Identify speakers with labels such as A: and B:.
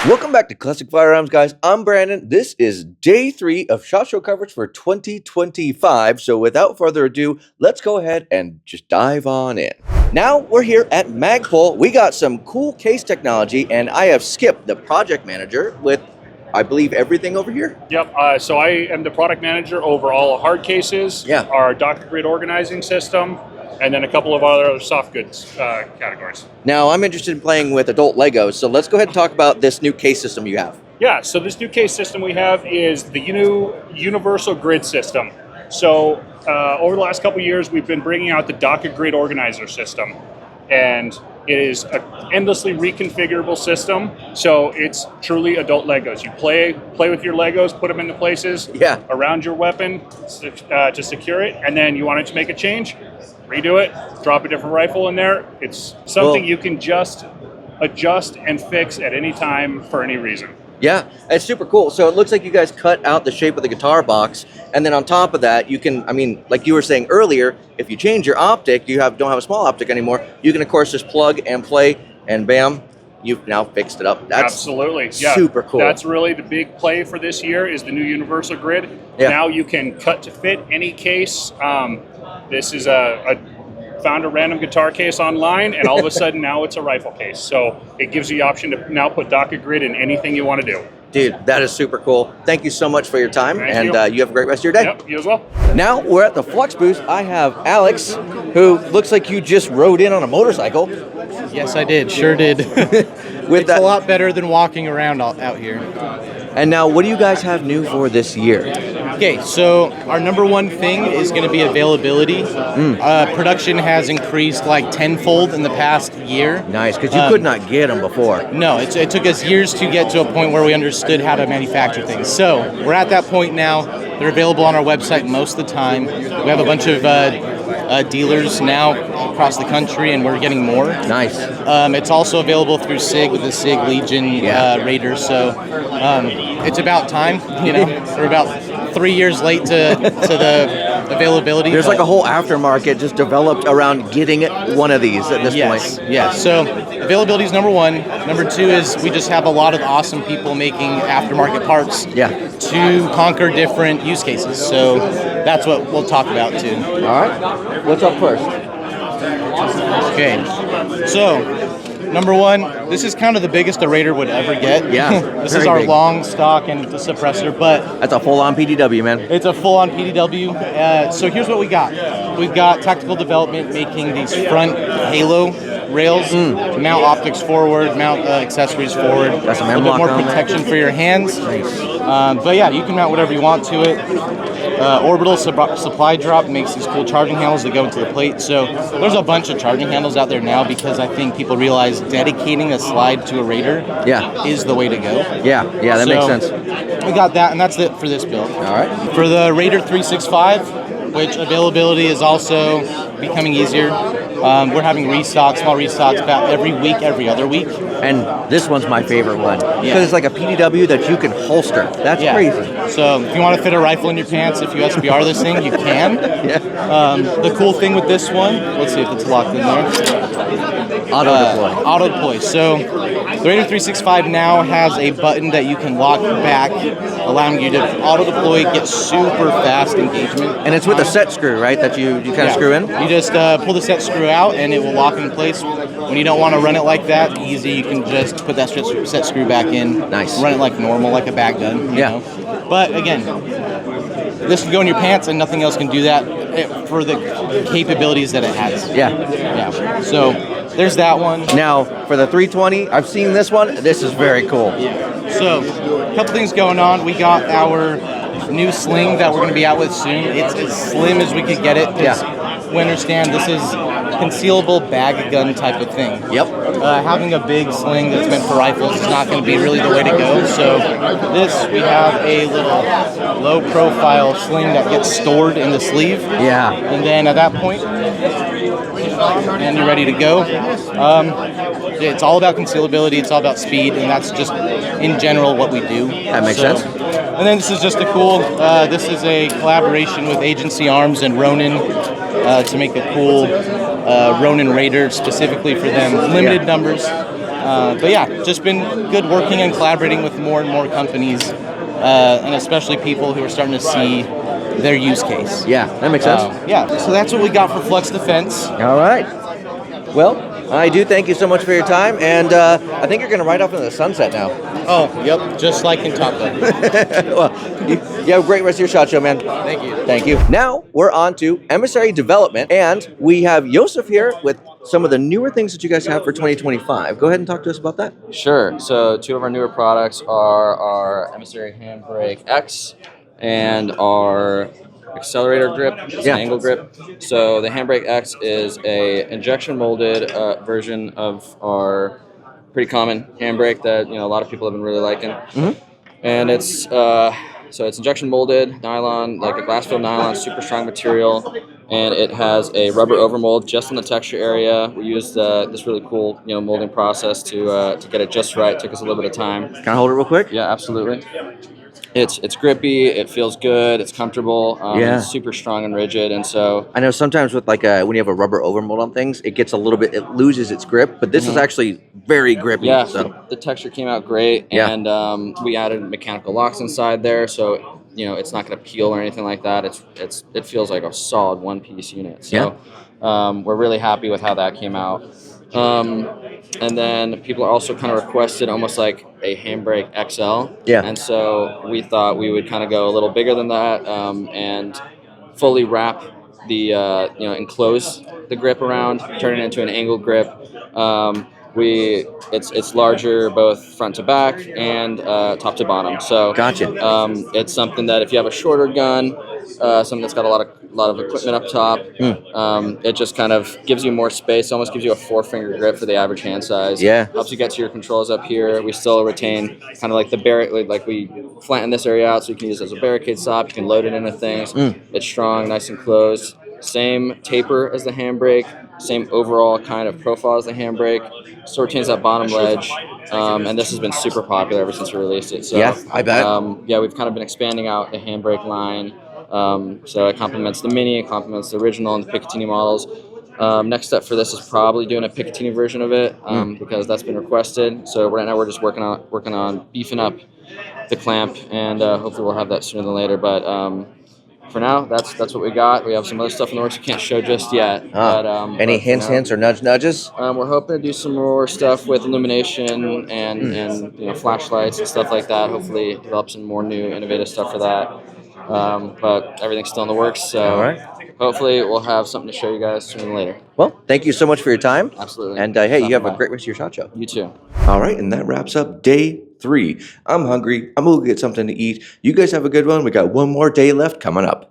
A: Welcome back to Classic Firearms, guys. I'm Brandon. This is day 3 of SHOT Show coverage for 2025. So without further ado, let's go ahead and just dive on in. Now we're here at Magpul. We got some cool case technology, and I have Skip, the project manager, with, I believe, everything over here.
B: Yep. So I am the product manager over all hard cases, our docker grid organizing system, and then a couple of other soft goods categories.
A: Now, I'm interested in playing with adult Legos, so let's go ahead and talk about this new case system you have.
B: Yeah, so this new case system we have is the new universal grid system. So over the last couple of years, we've been bringing out the docker grid organizer system. And it is an endlessly reconfigurable system, so it's truly adult Legos. You play with your Legos, put them into places around your weapon to secure it, and then you wanted to make a change, redo it, drop a different rifle in there. It's something you can just adjust and fix at any time for any reason.
A: Yeah, it's super cool. So it looks like you guys cut out the shape of the guitar box, and then on top of that, you can, I mean, like you were saying earlier, if you change your optic, don't have a small optic anymore, you can of course just plug and play, and bam, you've now fixed it up. That's
B: absolutely
A: super cool.
B: That's really the big play for this year is the new universal grid. Now you can cut to fit any case. This is found a random guitar case online, and all of a sudden now it's a rifle case. So it gives you the option to now put docker grid in anything you want to do.
A: Dude, that is super cool. Thank you so much for your time, and you have a great rest of your day.
B: Yep, you as well.
A: Now we're at the Flux booth. I have Alex, who looks like you just rode in on a motorcycle.
C: Yes, I did. Sure did. It's a lot better than walking around out here.
A: And now, what do you guys have new for this year?
C: Okay, so our number one thing is going to be availability. Production has increased like tenfold in the past year.
A: Nice, because you could not get them before.
C: No, it took us years to get to a point where we understood how to manufacture things. So we're at that point now. They're available on our website most of the time. We have a bunch of dealers now across the country, and we're getting more.
A: Nice.
C: It's also available through SIG with the SIG Legion Raider. So it's about time. We're about 3 years late to the availability.
A: There's like a whole aftermarket just developed around getting one of these at this point.
C: Yes. So availability is number one. Number two is we just have a lot of awesome people making aftermarket parts to conquer different use cases. So that's what we'll talk about too.
A: All right. What's up first?
C: Okay. So number one, this is kind of the biggest a Raider would ever get.
A: Yeah.
C: This is our long stock and the suppressor, but
A: that's a full-on PDW, man.
C: It's a full-on PDW. So here's what we got. We've got Tactical Development making these front halo rails, mount optics forward, mount accessories forward.
A: Got some
C: a little bit more protection for your hands. But yeah, you can mount whatever you want to it. Orbital supply drop makes these cool charging handles that go into the plate. So there's a bunch of charging handles out there now because I think people realize dedicating a slide to a Raider is the way to go.
A: Yeah, that makes sense.
C: We got that, and that's it for this build.
A: All right.
C: For the Raider 365, which availability is also becoming easier. We're having small restocks about every week, every other week.
A: And this one's my favorite one. Because it's like a PDW that you can holster. That's crazy.
C: So if you want to fit a rifle in your pants, if you SBR this thing, you can. The cool thing with this one, let's see if it's locked in there. Auto deploy. So the Raider 365 now has a button that you can lock back, allowing you to auto deploy, get super fast engagement.
A: And it's with a set screw, right? That you kind of screw in?
C: You just pull the set screw out and it will lock in place. When you don't want to run it like that, easy, you can just put that set screw back in.
A: Nice.
C: Run it like normal, like a bag gun. You know? But again, this can go in your pants and nothing else can do that for the capabilities that it has. Yeah. So there's that one.
A: Now, for the 320, I've seen this one. This is very cool.
C: So a couple things going on. We got our new sling that we're going to be out with soon. It's as slim as we could get it. We understand this is concealable bag gun type of thing. Having a big sling that's meant for rifles is not going to be really the way to go. So we have a little low profile sling that gets stored in the sleeve. And then at that point, and you're ready to go. It's all about concealability, it's all about speed, and that's just in general what we do.
A: That makes sense.
C: And then this is just this is a collaboration with Agency Arms and Ronin to make a cool Ronin Raider specifically for them. Limited numbers. But yeah, just been good working and collaborating with more and more companies, and especially people who are starting to see their use case.
A: Yeah, that makes sense.
C: Yeah, so that's what we got for Flux Defense.
A: All right. Well, I do thank you so much for your time, and I think you're going to ride off into the sunset now.
C: Oh, yep, just like in Top Gun.
A: Well, you have a great rest of your SHOT Show, man.
C: Thank you.
A: Thank you. Now we're on to Emissary Development, and we have Yosef here with some of the newer things that you guys have for 2025. Go ahead and talk to us about that.
D: Sure. So two of our newer products are our Emissary Handbrake X and our accelerator grip. It's an angle grip. So the Handbrake X is a injection molded version of our pretty common handbrake that a lot of people have been really liking. And it's so it's injection molded nylon, like a glass filled nylon, super strong material, and it has a rubber overmold just in the texture area. We used this really cool molding process to get it just right. It took us a little bit of time.
A: Can I hold it real quick?
D: Yeah, absolutely. It's grippy, it feels good, it's comfortable, it's super strong and rigid, and so
A: I know sometimes with like when you have a rubber overmold on things, it gets a little bit, it loses its grip, but this is actually very grippy.
D: Yeah,
A: so
D: the texture came out great, and we added mechanical locks inside there, so it's not going to peel or anything like that. It feels like a solid one-piece unit. So we're really happy with how that came out. And then people are also kind of requested almost like a Handbrake XL.
A: Yeah.
D: And so we thought we would kind of go a little bigger than that and fully wrap the enclose the grip around, turn it into an angle grip. It's larger both front to back and top to bottom. So
A: Gotcha.
D: It's something that if you have a shorter gun, something that's got a lot of equipment up top, it just kind of gives you more space. Almost gives you a 4-finger grip for the average hand size.
A: Yeah.
D: Helps you get to your controls up here. We still retain kind of like the barricade, like we flatten this area out so you can use it as a barricade stop. You can load it into things. It's strong, nice and closed. Same taper as the handbrake, same overall kind of profile as the handbrake. Still retains that bottom ledge, and this has been super popular ever since we released it. So,
A: yeah, I bet.
D: We've kind of been expanding out the handbrake line. So it complements the Mini, it complements the original and the Picatinny models. Next step for this is probably doing a Picatinny version of it because that's been requested. So right now we're just working on beefing up the clamp, and hopefully we'll have that sooner than later. But for now, that's what we got. We have some other stuff in the works we can't show just yet.
A: Any hints or nudges?
D: We're hoping to do some more stuff with illumination and flashlights and stuff like that. Hopefully develop some more new innovative stuff for that. But everything's still in the works, so hopefully we'll have something to show you guys sooner than later.
A: Well, thank you so much for your time.
D: Absolutely.
A: And hey, you have a great rest of your SHOT Show.
D: You too.
A: All right, and that wraps up day 3. I'm hungry. I'm going to get something to eat. You guys have a good one. We got one more day left coming up.